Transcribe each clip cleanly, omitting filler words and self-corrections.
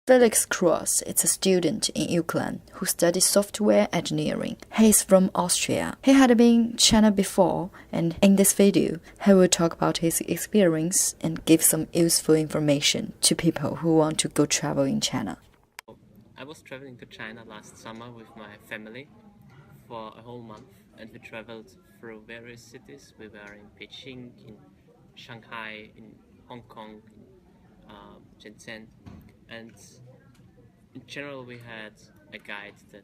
Felix Krause is a student in UCLAN who studies software engineering. He is from Austria. He had been in China before, and in this video, he will talk about his experience and give some useful information to people who want to go travel in China. I was traveling to China last summer with my family for a whole month, and we traveled through various cities. We were in Beijing, in Shanghai, in Hong Kong, in Shenzhen, and in general we had a guide that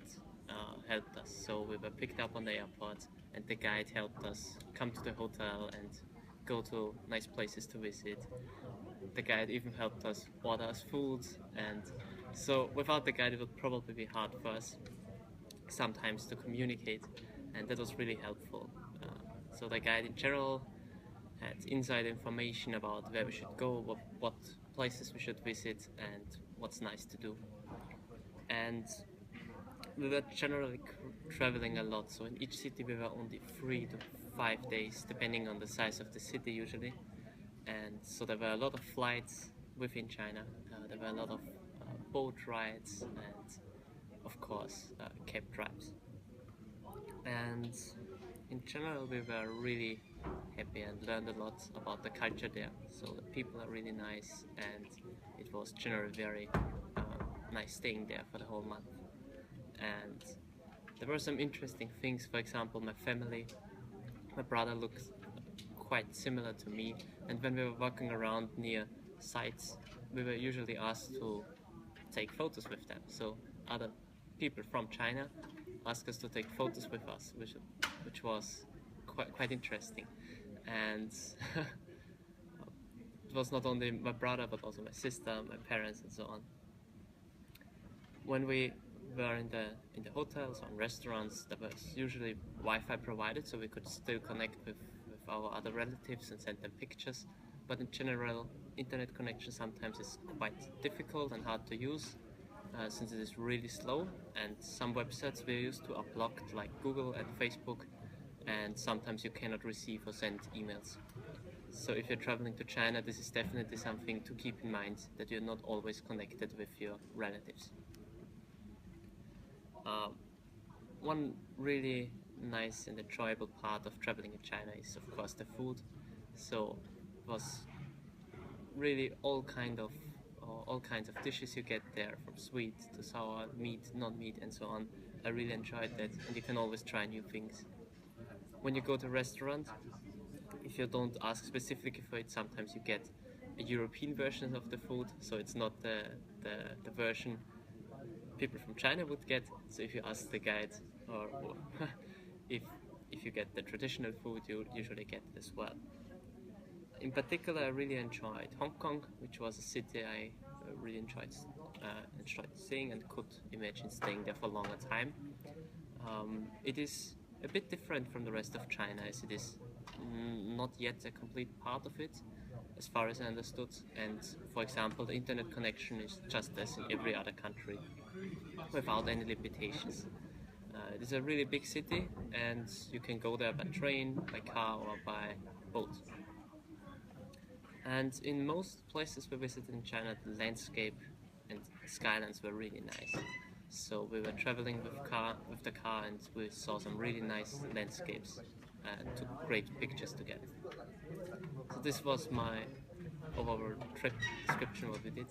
helped us. So we were picked up on the airport, and the guide helped us come to the hotel and go to nice places to visit. The guide even helped us order us food, and so without the guide it would probably be hard for us sometimes to communicate, and that was really helpful. So the guide in general had inside information about where we should go, what places we should visit, and what's nice to do. And we were generally traveling a lot, so in each city we were only 3 to 5 days, depending on the size of the city usually. And so there were a lot of flights within China, there were a lot of boat rides, and of course cab drives. And in general we were really happy and learned a lot about the culture there. So the people are really nice, and it was generally very nice staying there for the whole month. And there were some interesting things. For example, my brother looks quite similar to me, and when we were walking around near sites we were usually asked to take photos with them. So other people from China asked us to take photos with us, which was quite interesting. And it was not only my brother but also my sister, my parents, and so on. When we were in the hotels or in restaurants, there was usually Wi-Fi provided, so we could still connect with our other relatives and send them pictures. But in general, internet connection sometimes is quite difficult and hard to use, since it is really slow, and some websites we used to are blocked, like Google and Facebook, and sometimes you cannot receive or send emails. So if you're traveling to China, this is definitely something to keep in mind, that you're not always connected with your relatives. One really nice and enjoyable part of traveling in China is of course the food. So it was really all kinds of dishes you get there, from sweet to sour, meat, non-meat, and so on. I really enjoyed that, and you can always try new things. When you go to a restaurant, if you don't ask specifically for it, sometimes you get a European version of the food, so it's not the version people from China would get. So if you ask the guide, or if you get the traditional food, you usually get it as well. In particular, I really enjoyed Hong Kong, which was a city I really enjoyed staying, and could imagine staying there for a longer time. It is a bit different from the rest of China, as it is not yet a complete part of it, as far as I understood. And for example, the internet connection is just as in every other country, without any limitations. It is a really big city, and you can go there by train, by car, or by boat. And in most places we visited in China, the landscape and skylines were really nice. So we were traveling with the car, and we saw some really nice landscapes and took great pictures together. So this was my overall trip description, what we did.